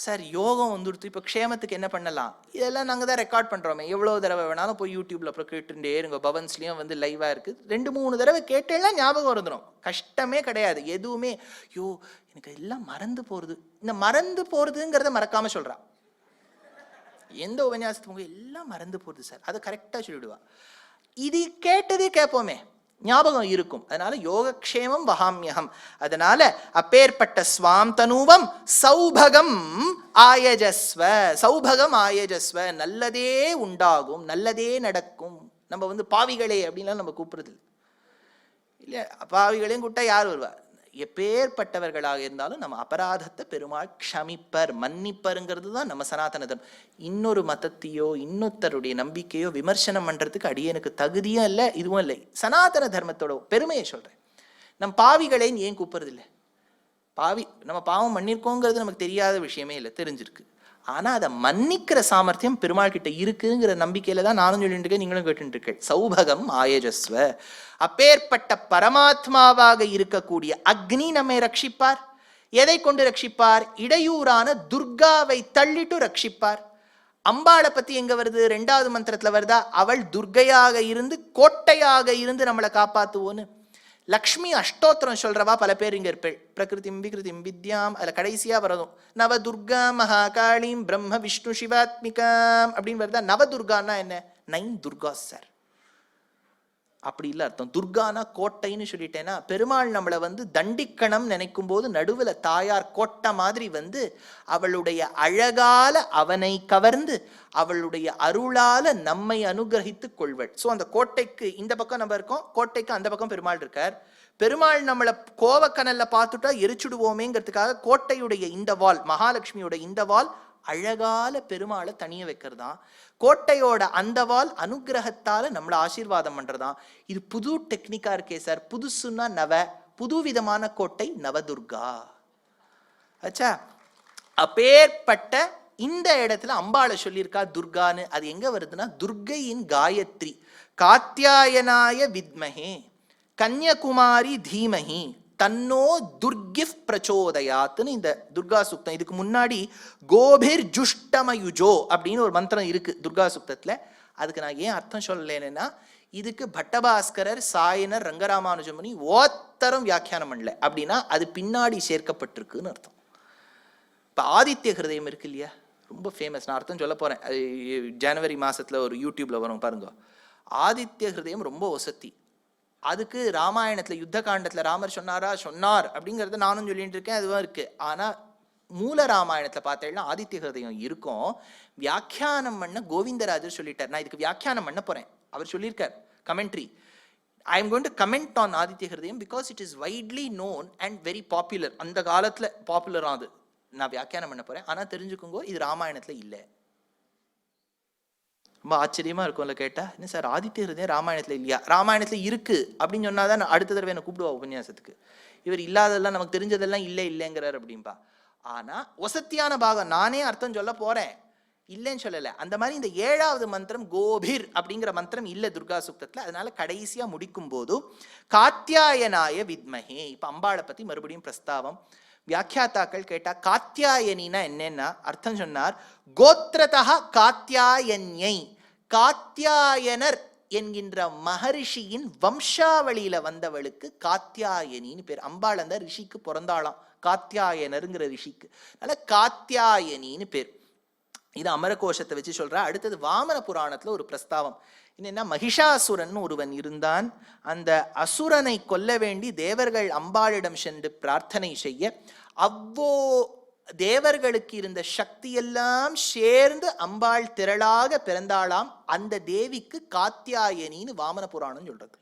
சார்? யோகம் வந்துடுத்து, இப்போ க்ஷேமத்துக்கு என்ன பண்ணலாம்? இதெல்லாம் நாங்கள் தான் ரெக்கார்ட் பண்ணுறோமே, எவ்வளோ தடவை வேணாலும் போய் யூடியூப்ல அப்புறம் கேட்டுட்டே இருங்க. பவன்ஸ்லேயும் வந்து லைவாக இருக்குது, 2-3 தடவை கேட்டேன்னா ஞாபகம் வந்துடும். கஷ்டமே கிடையாது எதுவுமே. யோ எனக்கு எல்லாம் மறந்து போகிறது, இந்த மறந்து போகிறதுங்கிறத மறக்காம சொல்கிறா. எந்த உபன்யாசத்துக்கு எல்லாம் மறந்து போகிறது சார், அதை கரெக்டாக சொல்லிவிடுவா. இது கேட்டதே கேட்போமே, ஞாபகம் இருக்கும். அதனால யோகக்ஷேமம் வகாமியகம். அதனால அப்பேற்பட்ட ஸ்வாம் தனுவம் சௌபகம் ஆயஜஸ்வ, சௌபகம் ஆயஜஸ்வ, நல்லதே உண்டாகும், நல்லதே நடக்கும். நம்ம வந்து பாவிகளே அப்படின்லாம் நம்ம கூப்பிடுறது இல்லை. பாவிகளையும் கூப்பிட்டா யார் வருவா? எப்பேற்பட்டவர்களாக இருந்தாலும் நம்ம அபராதத்தை பெருமாள் க்ஷமிப்பர், மன்னிப்பருங்கிறது தான் நம்ம சனாதன தர்மம். இன்னொரு மதத்தையோ இன்னொருத்தருடைய நம்பிக்கையோ விமர்சனம் பண்றதுக்கு அடியனுக்கு தகுதியும் இல்லை, இதுவும் இல்லை. சனாதன தர்மத்தோட பெருமையை சொல்றேன். நம் பாவிகளேன்னு ஏன் கூப்பிடுறது இல்லை? பாவி, நம்ம பாவம் பண்ணியிருக்கோங்கிறது நமக்கு தெரியாத விஷயமே இல்லை, தெரிஞ்சிருக்கு. ஆனா அதை மன்னிக்கிற சாமர்த்தியம் பெருமாள் கிட்ட இருக்குங்கிற நம்பிக்கையில தான் நானும் சொல்லிட்டு இருக்கேன், நீங்களும் கேட்டு இருக்கேன். சௌபகம் ஆயஜஸ்வ, அப்பேற்பட்ட பரமாத்மாவாக இருக்கக்கூடிய அக்னி நம்மை ரட்சிப்பார். எதை கொண்டு ரட்சிப்பார்? இடையூறான துர்காவை தள்ளிட்டு ரட்சிப்பார். அம்பாளை பத்தி எங்க வருது? 2வது மந்திரத்துல வருதா? அவள் துர்கையாக இருந்து கோட்டையாக இருந்து நம்மளை காப்பாத்துவோன்னு. லக்ஷ்மி அஷ்டோத்திரம் சொல்றவா பல பேர் இங்க இருப்பேள். பிரகிருதிம் விகிருதிம் வித்யாம், அதுல கடைசியா வரதும் நவ துர்கா மகாகாளிம் பிரம்ம விஷ்ணு சிவாத்மிகாம் அப்படின்னு வருதா. நவ துர்கான்னா என்ன? 9 துர்கா சார், அப்படி இல்லை அர்த்தம். துர்கானா கோட்டைன்னு சொல்லிட்டேன்னா, பெருமாள் நம்மளை வந்து தண்டிக்கணும் நினைக்கும் போது நடுவில் தாயார் கோட்டை மாதிரி வந்து அவளுடைய அழகால அவனை கவர்ந்து அவளுடைய அருளால நம்மை அனுகிரகித்து கொள்வள். ஸோ அந்த கோட்டைக்கு இந்த பக்கம் நம்ம இருக்கோம், கோட்டைக்கு அந்த பக்கம் பெருமாள் இருக்கார். பெருமாள் நம்மளை கோவக்கனல்ல பார்த்துட்டா எரிச்சுடுவோமேங்கிறதுக்காக கோட்டையுடைய இந்த வால், மகாலட்சுமியோட இந்த வால் அழகால பெருமாளை தனிய வைக்கிறதான். கோட்டையோட அந்த வால் அனுகிரகத்தால நம்மளை ஆசீர்வாதம் பண்றதான். இது புது டெக்னிக்கா இருக்கே சார். புதுசுன்னா நவ, புது விதமான கோட்டை நவதுர்கா. ஆச்சா, அப்பேற்பட்ட இந்த இடத்துல அம்பாளை சொல்லியிருக்கா துர்கான்னு. அது எங்க வருதுன்னா துர்கையின் காயத்ரி. காத்தியாயனாய வித்மஹே கன்யகுமாரி தீமஹி தன்னோ துர்கிஃப் பிரச்சோதயாத்துன்னு இந்த துர்கா சுக்தம். இதுக்கு முன்னாடி கோபிர் ஜுஷ்டமயுஜோ அப்படின்னு ஒரு மந்திரம் இருக்கு துர்கா சுக்தத்துல. அதுக்கு நான் ஏன் அர்த்தம் சொல்லலைன்னா, இதுக்கு பட்டபாஸ்கரர், சாயனர், ரங்கராமானுஜமுனி ஓத்தரம் வியாக்கியானம் பண்ணல. அப்படின்னா அது பின்னாடி சேர்க்கப்பட்டிருக்குன்னு அர்த்தம். இப்போ ஆதித்ய ஹிருதயம் இருக்கு இல்லையா, ரொம்ப ஃபேமஸ். நான் அர்த்தம் சொல்ல போறேன், ஜனவரி மாசத்துல ஒரு யூடியூப்ல வரும் பாருங்க. ஆதித்ய ஹிருதயம் ரொம்ப வசதி. அதுக்கு ராமாயணத்துல யுத்த காண்டத்துல ராமர் சொன்னார் அப்படிங்கறத நானும் சொல்லிட்டு இருக்கேன், அதுவா இருக்கு. ஆனா மூல ராமாயணத்துல பார்த்தேன்னா ஆதித்ய ஹிருதயம் இருக்கும். வியாக்கியானம் பண்ண கோவிந்தராஜர் சொல்லிட்டார். நான் இதுக்கு வியாக்கியானம் பண்ண போறேன். அவர் சொல்லியிருக்கார் commentary. I am going to comment on Aditya Hridayam because it is widely known and very popular. அந்த காலத்துல பாப்புலர் ஆகுது. நான் வியாக்கியானம் பண்ண போறேன். ஆனா தெரிஞ்சுக்கோங்க, இது ராமாயணத்துல இல்லை. ரொம்ப ஆச்சரியமா இருக்கும்ல கேட்டா. என்ன சார் ஆதித்ய ஹிருதயம் ராமாயணத்துல இல்லையா? ராமாயணத்துல இருக்கு அப்படின்னு சொன்னாதான் அடுத்த தடவை என்ன கூப்பிடுவா உபன்யாசத்துக்கு. இவர் இல்லாததெல்லாம் நமக்கு தெரிஞ்சதெல்லாம் இல்லைங்கிறார் அப்படின்பா. ஆனா வசத்தியான பாகம் நானே அர்த்தம் சொல்ல போறேன், இல்லைன்னு சொல்லல. அந்த மாதிரி இந்த 7வது மந்திரம் கோபிர் அப்படிங்கிற மந்திரம் இல்ல துர்கா சுக்தத்துல. அதனால கடைசியா முடிக்கும் போது காத்தியாயனாய வித்மஹே. இப்ப அம்பாளை பத்தி மறுபடியும் பிரஸ்தாவம். வியாக்கியாத்தாக்கள் கேட்டா காத்தியாயனினா என்னன்னா அர்த்தம் சொன்னார், கோத்ரதா காத்தியாயன்யை, காத்தியாயனர் என்கின்ற மகரிஷியின் வம்சாவளியில வந்தவளுக்கு காத்தியாயனின்னு பேர். அம்பாள் அந்த ரிஷிக்கு பிறந்தாளாம், காத்தியாயனருங்கிற ரிஷிக்கு. அதனால காத்தியாயனின்னு பேர். இது அமரகோஷத்தை வச்சு சொல்ற. அடுத்தது வாமன புராணத்துல ஒரு பிரஸ்தாவம் என்னன்னா, மகிஷாசுரன் ஒருவன் இருந்தான். அந்த அசுரனை கொல்ல வேண்டி தேவர்கள் அம்பாளிடம் சென்று பிரார்த்தனை செய்ய, அவ்வோ தேவர்களுக்கு இருந்த சக்தியெல்லாம் சேர்ந்து அம்பாள் திரளாக பிறந்தாளாம். அந்த தேவிக்கு காத்தியாயனின்னு வாமன புராணம் சொல்றது.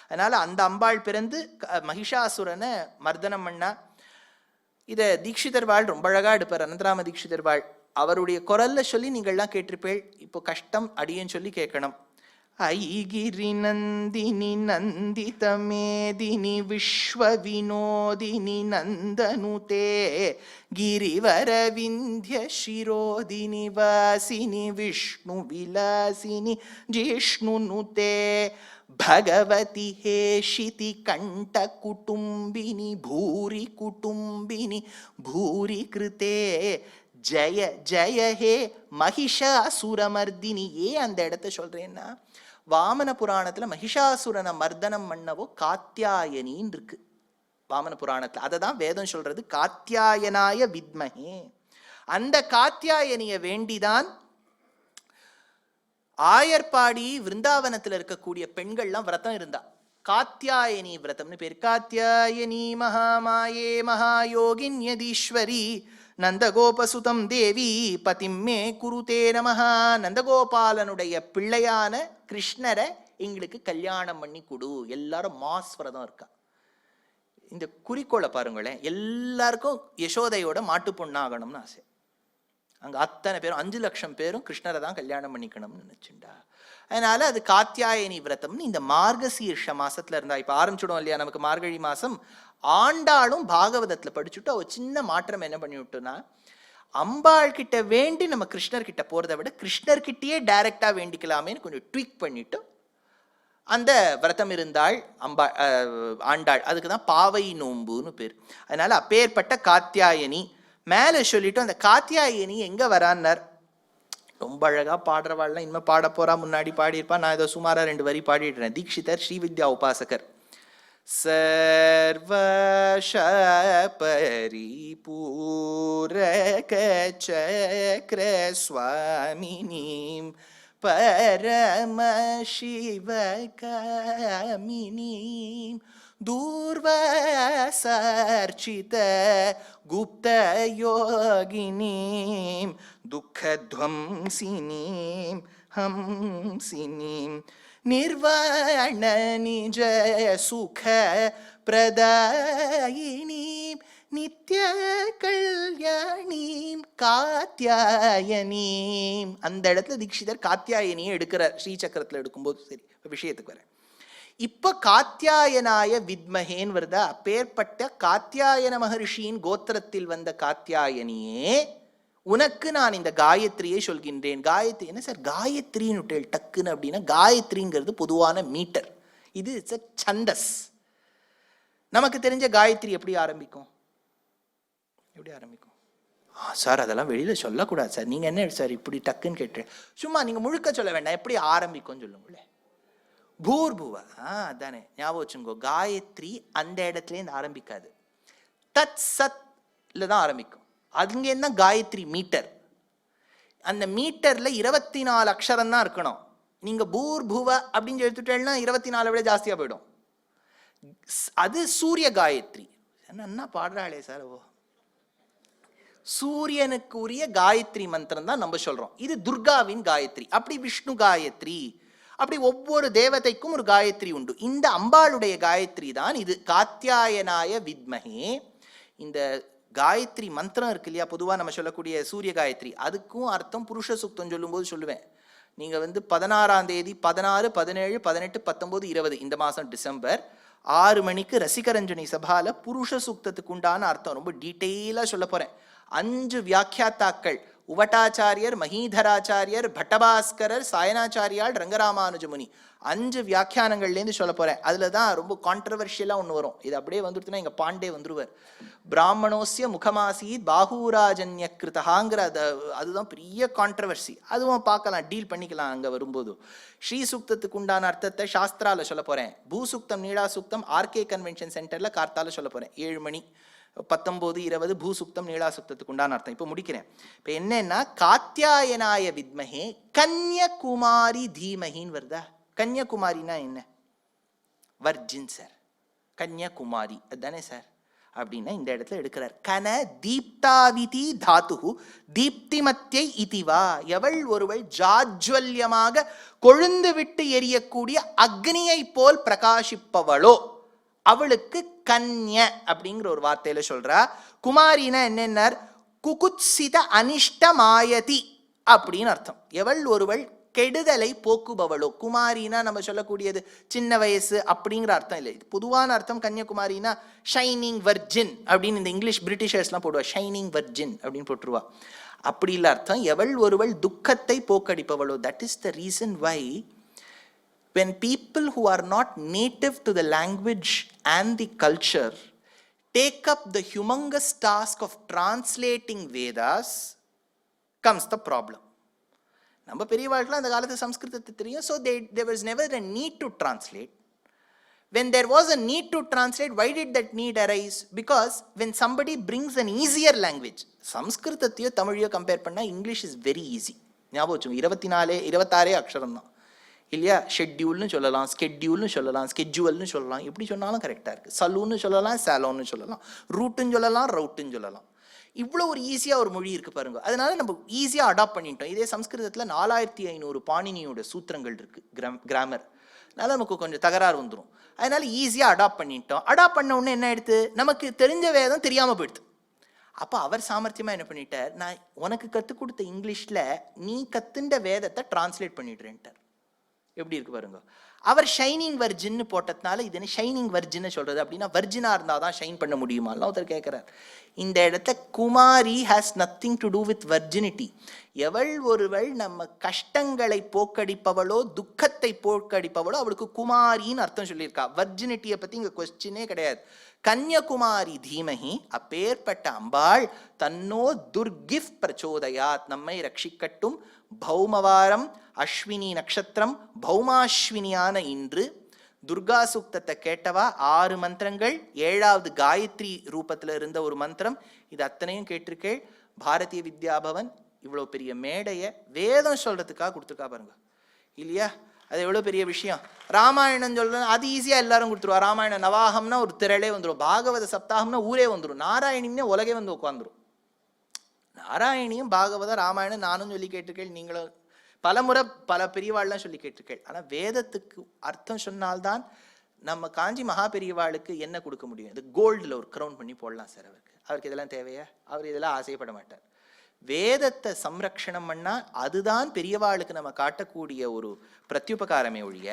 அதனால அந்த அம்பாள் பிறந்து மகிஷாசுரனை மர்தனம் பண்ணா. இதை தீட்சிதர் வாழ் ரொம்ப அழகா எடுப்பார், அனந்தராம தீட்சிதர் வாழ். அவருடைய குரல்ல சொல்லி நீங்கள்லாம் கேட்டிருப்பேள். இப்போ கஷ்டம் அடியேன்னு சொல்லி கேட்கணும். ஐகிரி நந்தினி நந்தித மேதினி விஸ்வ வினோதினி நந்தனுதே கிரிவர விந்திய சிரோதினி வாசினி விஷ்ணு விலாசினி ஜிஷ்ணுனுதே भगवति हेशिति कंठ कुटुंबिनी भूरि कुटुंबिनी भूरि कृते जय जय हे மகிஷாசுரமர்தினி. ஏன் அந்த இடத்த சொல்றேன்னா, வாமன புராணத்துல மகிஷாசுரனை மர்தனம் பண்ணவோ காத்தியாயனின்னு இருக்கு வாமன புராணத்துல. அதை தான் வேதம் சொல்றது காத்தியாயனாய வித்மஹே. அந்த காத்தியாயனிய வேண்டிதான் ஆயர்பாடி விருந்தாவனத்தில் இருக்கக்கூடிய பெண்கள்லாம் விரதம் இருந்தா. காத்தியாயனி விரதம்னு பேர். காத்தியாயனி மகாமாயே மகாயோகின்யதீஸ்வரி நந்தகோபசுதம் தேவி பதிம்மே குருதே நமஹா. நந்தகோபாலனுடைய பிள்ளையான கிருஷ்ணரை எங்களுக்கு கல்யாணம் பண்ணி கொடு. எல்லாரும் மாஸ் விரதம் இருக்கா. இந்த குறிக்கோளை பாருங்களேன், எல்லாருக்கும் யசோதையோட மாட்டு பொண்ணாகணும்னு ஆசை. அங்க அத்தனை பேரும் 5 லட்சம் பேரும் கிருஷ்ணரை தான் கல்யாணம் பண்ணிக்கணும்னு நினைச்சுண்டா. அதனால அது காத்தியாயனி விரதம்னு இந்த மார்கசீர்ஷ மாசத்துல இருந்தா. இப்ப ஆரம்பிச்சுடும் இல்லையா நமக்கு மார்கழி மாசம். ஆண்டாளும் பாகவதத்துல படிச்சுட்டு அவ சின்ன மாற்றம் என்ன பண்ணி விட்டோம்னா, அம்பாள் கிட்ட வேண்டி நம்ம கிருஷ்ணர் கிட்ட போறதை விட கிருஷ்ணர்கிட்டயே டைரக்டா வேண்டிக்கலாமேன்னு கொஞ்சம் ட்வீக் பண்ணிட்டு அந்த விரதம் இருந்தாள் ஆண்டாள். அதுக்குதான் பாவை நோம்புன்னு பேர். அதனால அப்பேற்பட்ட காத்தியாயனி மேல சொல்லிட்டு, அந்த காத்தியாயனி எங்க வரான்னார். ரொம்ப அழகா பாடுறவாள்லாம் இனிமே பாட போறா, முன்னாடி பாடியிருப்பா. நான் ஏதோ சுமாரா 2 வரி பாடிடுறேன். தீட்சிதர் ஸ்ரீவித்யா உபாசகர். சர்வஷ பரிபூரக சக்ர சுவாமினீம் பரம சிவகாமினீம் दूर्वासार्चित गुप्तयोगिनीं दुःखध्वंसिनीं हंसिनीं निर्वाण निज सुख प्रदायिनीं नित्य कल्याणीं காத்தியாயனீம். அந்த இடத்துல தீட்சிதர் காத்தியாயனியை எடுக்கிறார். ஸ்ரீசக்கரத்தில் எடுக்கும்போது. சரி, விஷயத்துக்கு வரேன். இப்ப காத்தியாயனாய வித்மஹேன் வருதா. அப்பேற்பட்ட காத்தியாயன மகர்ஷியின் கோத்திரத்தில் வந்த காத்தியாயனியே உனக்கு நான் இந்த காயத்ரியை சொல்கின்றேன். காயத்ரி என்ன சார் காயத்ரின்னு டக்குன்னு அப்படின்னா, காயத்ரிங்கிறது பொதுவான மீட்டர், இது இட்ஸ் அ சந்தஸ். நமக்கு தெரிஞ்ச காயத்ரி எப்படி ஆரம்பிக்கும்? எப்படி ஆரம்பிக்கும்? சார் அதெல்லாம் வெளியில சொல்லக்கூடாது சார், நீங்க என்ன சார் இப்படி டக்குன்னு கேட்டு, சும்மா நீங்க முழுக்க சொல்ல வேண்டாம், எப்படி ஆரம்பிக்கும் சொல்லுங்களேன். பூர்புவ, அதானே ஞாபகம் வச்சுங்கோ. காயத்ரி அந்த இடத்துலேருந்து ஆரம்பிக்காது, தத் சத்ல தான் ஆரம்பிக்கும். அங்கேருந்து தான் காயத்ரி மீட்டர். அந்த மீட்டர்ல 24 அக்ஷரம் தான் இருக்கணும். நீங்க பூர்புவ அப்படின்னு எடுத்துட்டேன்னா 24 விட ஜாஸ்தியா போயிடும். அது சூரிய காயத்ரி. என்ன பாடுறாளே சார், ஓ சூரியனுக்கு உரிய காயத்ரி மந்திரம் தான் நம்ம சொல்றோம். இது துர்காவின் காயத்ரி. அப்படி விஷ்ணு காயத்ரி, அப்படி ஒவ்வொரு தேவதைக்கும் ஒரு காயத்ரி உண்டு. இந்த அம்பாளுடைய காயத்ரி தான் இது. காத்யாயனாய வித்மஹே. இந்த காயத்ரி மந்திரம் இருக்கு இல்லையா, பொதுவாக நம்ம சொல்லக்கூடிய சூரிய காயத்ரி, அதுக்கும் அர்த்தம் புருஷ சுக்தம் சொல்லும்போது சொல்லுவேன். நீங்கள் 16ஆம் தேதி 16, 17, 18, 19, 20 இந்த மாதம் டிசம்பர் 6 மணிக்கு ரசிகரஞ்சனி சபால புருஷ சுக்தத்துக்கு உண்டான அர்த்தம் ரொம்ப டீட்டெயிலாக சொல்ல போகிறேன். 5 வியாக்கியாத்தாக்கள், உவட்டாச்சாரியர், மஹீதராச்சாரியர், பட்டபாஸ்கரர், சாயனாச்சாரியால், ரங்கராமானுஜமுனி, 5 வியாக்கியானங்கள்லேருந்து சொல்ல போகிறேன். அதில் தான் ரொம்ப கான்ட்ரவர்ஷியலாக ஒன்று வரும். இது அப்படியே வந்துடுத்துன்னா எங்கள் பாண்டே வந்துருவார். பிராமணோஸ்ய முகமாசீத் பாகூராஜன்ய கிருதஹாங்கிற அதுதான் பெரிய கான்ட்ரவர்சி. அதுவும் பார்க்கலாம், டீல் பண்ணிக்கலாம் அங்கே வரும்போது. ஸ்ரீ சுக்தத்துக்கு உண்டான அர்த்தத்தை சாஸ்திராவில் சொல்ல போகிறேன். பூசுக்தம் நீளா சுக்தம் ஆர்கே கன்வென்ஷன் சென்டரில் கார்த்தால சொல்ல போகிறேன் 7 மணி. 19, 20 பூசுக்தம் நீளா சுக்தத்துக்கு உண்டான அர்த்தம் இப்போ முடிக்கிறேன். இப்போ என்னன்னா, காத்யாயனாய வித்மஹே கன்யகுமாரி தீமஹின்னு வருதா. கன்யகுமாரினா என்ன? வர்ஜின் சார், கன்யகுமாரி அதுதானே சார். அப்படின்னா இந்த இடத்துல எடுக்கிறார். கன தீப்தாவிதி தாத்து தீப்திமத்தியை இதிவா. எவள் ஒருவள் ஜாஜ்வல்யமாக கொழுந்து விட்டு எரியக்கூடிய அக்னியை போல் பிரகாசிப்பவளோ அவளுக்கு கன்ய அப்படிங்கிற ஒரு வார்த்தையில சொல்றா. குமாரினா என்னென்ன? குகுத்சித அனிஷ்டமாயதி அப்படின்னு அர்த்தம். எவள் ஒருவள் கெடுதலை போக்குபவளோ. குமாரினா நம்ம சொல்லக்கூடியது சின்ன வயசு அப்படிங்கிற அர்த்தம் இல்லை. பொதுவான அர்த்தம் கன்னியகுமாரினா ஷைனிங் வர்ஜின் அப்படின்னு இந்த இங்கிலீஷ் பிரிட்டிஷர்ஸ்லாம் போடுவா, ஷைனிங் வர்ஜின் அப்படின்னு போட்டுருவா. அப்படி இல்லை அர்த்தம். எவள் ஒருவள் துக்கத்தை போக்கடிப்பவளோ. That is the reason why when people who are not native to the language and the culture take up the humongous task of translating Vedas, comes the problem. நம்ம பெரியவாளுக்குலாம் அந்த காலத்து சம்ஸ்கிருதத்தை தெரியும். So there was never a need to translate. When there was a need to translate, why did that need arise? Because when somebody brings an easier language, சம்ஸ்கிருதத்தையோ தமிழையோ கம்பேர் பண்ணால் இங்கிலீஷ் இஸ் வெரி ஈஸி. ஞாபகம் வச்சுங்க, 26 அக்ஷரம் தான் இல்லையா. ஷெட்யூல்னு சொல்லலாம், ஸ்கெட்யூல்னு சொல்லலாம், ஸ்கெட்யூல்னு சொல்லலாம், எப்படி சொன்னாலும் கரெக்டாக இருக்குது. சலூன்னு சொல்லலாம், சேலோன்னு சொல்லலாம், ரூட்டுன்னு சொல்லலாம், ரவுட்டுன்னு சொல்லலாம். இவ்வளோ ஒரு ஈஸியாக ஒரு மொழி இருக்குது பாருங்க. அதனால நம்ம ஈஸியாக அடாப்ட் பண்ணிட்டோம். இதே சம்ஸ்கிருதத்தில் 4500 பாணினியோட சூத்திரங்கள் இருக்குது, கிராமர். அதனால நமக்கு கொஞ்சம் தகராறு வந்துடும். அதனால ஈஸியாக அடாப்ட் பண்ணிட்டோம். அடாப்ட் பண்ண உடனே என்ன ஆயிடுது, நமக்கு தெரிஞ்ச வேதம் தெரியாமல் போயிடுது. அப்போ அவர் சாமர்த்தியமாக என்ன பண்ணிட்டார், நான் உனக்கு கற்றுக் கொடுத்த இங்கிலீஷில் நீ கற்றுண்ட வேதத்தை டிரான்ஸ்லேட் பண்ணிடுறேன்ட்டார். எப்படி இருக்கு பாருங்க. அவர் ஷைனிங் வர்ஜின்னு போட்டதுனால இது என்ன ஷைனிங் வர்ஜின்னு சொல்றது? அப்படின்னா வர்ஜினா இருந்தால் தான் ஷைன் பண்ண முடியுமாலாம் ஒருத்தர் கேட்குறார். இந்த இடத்த kumari has nothing to do with virginity. எவள் ஒருவள் நம்ம கஷ்டங்களை போக்கடிப்பவளோ துக்கத்தை போக்கடிப்பவளோ அவளுக்கு குமாரின்னு அர்த்தம் சொல்லியிருக்கா. வர்ஜினிட்டியை பற்றி இங்கே கொஸ்டினே கிடையாது. கன்யகுமாரி தீமஹி, அப்பேற்பட்ட அம்பாள் தன்னோ துர்கிஃப் பிரச்சோதயாத், நம்மை ரட்சிக்கட்டும். பௌமவாரம் அஸ்வினி நட்சத்திரம் பௌமாஸ்வினியான இன்று துர்கா சூக்தத்தை கேட்டவா 6 மந்திரங்கள், 7வது காயத்ரி ரூபத்தில் இருந்த ஒரு மந்திரம், இது அத்தனையும் கேட்டிருக்கேள். பாரதிய வித்யாபவன் இவ்வளோ பெரிய மேடையை வேதம் சொல்றதுக்காக கொடுத்துருக்கா பாருங்க இல்லையா. அது எவ்வளோ பெரிய விஷயம். ராமாயணம் சொல்றது அது ஈஸியாக எல்லாரும் கொடுத்துருவா. ராமாயணம் நவாகம்னா ஒரு திரளே வந்துடும், பாகவத சப்தாகம்னா ஊரே வந்துடும், நாராயணின்னே உலகே வந்து உட்காந்துரும். நாராயணியும் பாகவத ராமாயணம் நானும் சொல்லி கேட்டிருக்கேள், நீங்களும் பலமுறை பல பெரியவாள்லாம் சொல்லி கேட்டிருக்கேள். ஆனால் வேதத்துக்கு அர்த்தம் சொன்னால்தான் நம்ம காஞ்சி மகா பெரியவாளுக்கு என்ன கொடுக்க முடியும். இது கோல்டில் ஒரு க்ரௌன் பண்ணி போடலாம் சார். அவருக்கு இதெல்லாம் தேவையா? அவர் இதெல்லாம் ஆசைப்பட மாட்டார். வேதத்தை சம்ரக்ஷணம் பண்ணால் அதுதான் பெரியவாளுக்கு நம்ம காட்டக்கூடிய ஒரு பிரத்யுபகாரமே ஒழிய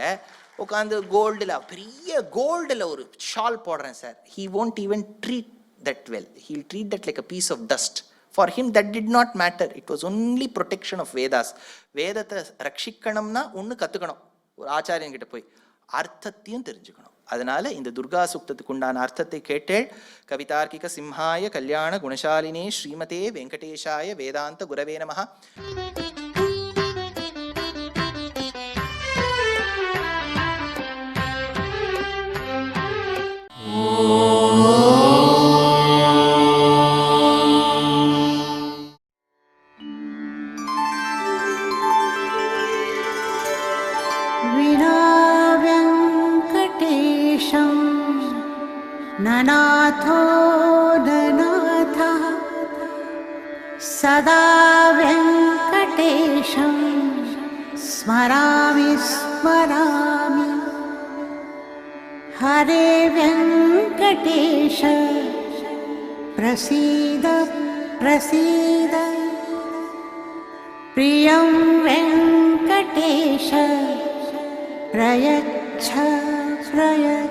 உட்காந்து கோல்டில் பெரிய கோல்டில் ஒரு ஷால் போடுறேன் sir, he won't even treat that well. He'll treat that like a piece of dust For him, that did not matter. It was only protection of Vedas. வேதத்தை ரட்சிக்கணும்னா ஒன்று கற்றுக்கணும், ஒரு ஆச்சாரியன்கிட்ட போய் அர்த்தத்தையும் தெரிஞ்சுக்கணும். அதனால இந்த துர்கா சூக்தத்துக்கு உண்டான அர்த்தத்தை கேட்டேள். கவிதார்க்கிக சிம்ஹாய கல்யாண குணசாலினே ஸ்ரீமதே வெங்கடேஷாய வேதாந்த குரவே நமஹ. ननाथो ननाथः सदा वेङ्कटेशं स्मरामि स्मरामि. हरे वेङ्कटेश प्रसीद प्रसीद. प्रियं वेङ्कटेश प्रयच्छ प्रयच्छ.